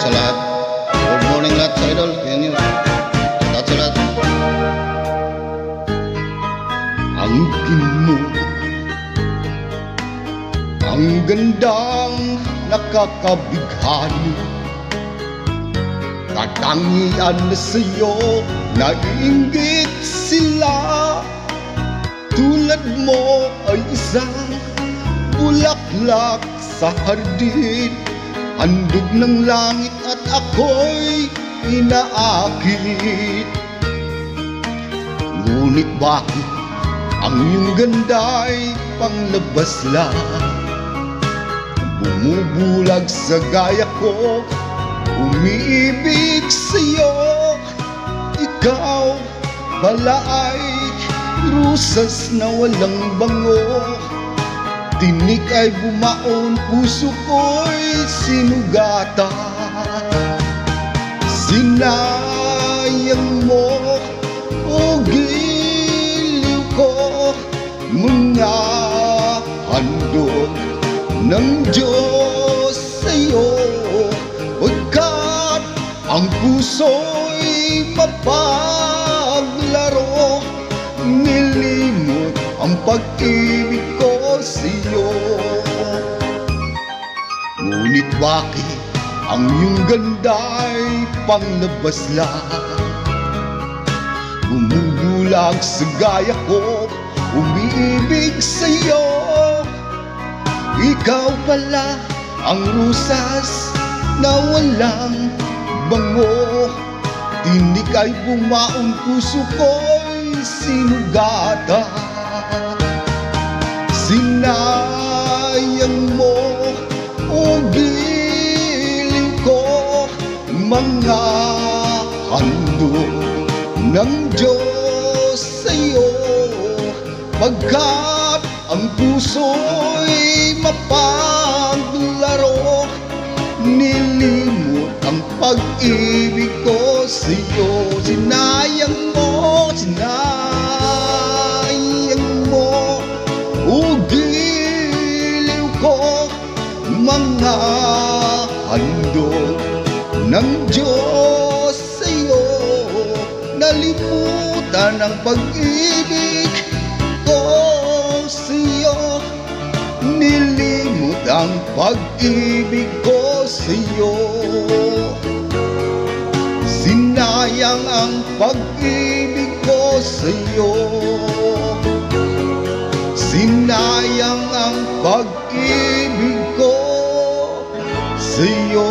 sa lahat. Good morning lahat sa idol. Yan yun. Lahat sa lahat. Ang mo, ang gandang nakakabighani, katangian na sa'yo, naiinggit sila. Tulad mo ay isang bulaklak sa hardin, handog ng langit at ako'y inaakit. Ngunit bakit ang iyong ganda'y panglabas lang? Bumubulag sa gaya ko, umiibig sa'yo. Ikaw pala ay rusas na walang bango. Tinik ay bumaon, puso ko'y sinugatan. Sinayang mo, o giliw ko, mga handog ng Diyos sa'yo. Pagkat ang puso'y mapaglaro, nilimot ang pag-ibig ko sa'yo. Ngunit bakit ang iyong ganda'y panglabas lang? Bumubulag sa gaya ko, umiibig sa'yo. Ikaw pala ang rusas na walang bango. Tinik ay bumaon, puso ko'y sinugatan. Sinayang mo, o giliw ko, mga handog ng Diyos sa'yo. Pagkat ang puso'y mapaglaro, nilimot ang pag-ibig ko sa'yo. Sinayang mo, o giliw ko, mga handog ng Diyos sa'yo. Nalimutan ang pag-ibig ko sa'yo, nilimot ang pag-ibig ko sa'yo. Sinayang ang pag-ibig ko sa'yo. Sinayang ang pag-ibig ko sa'yo.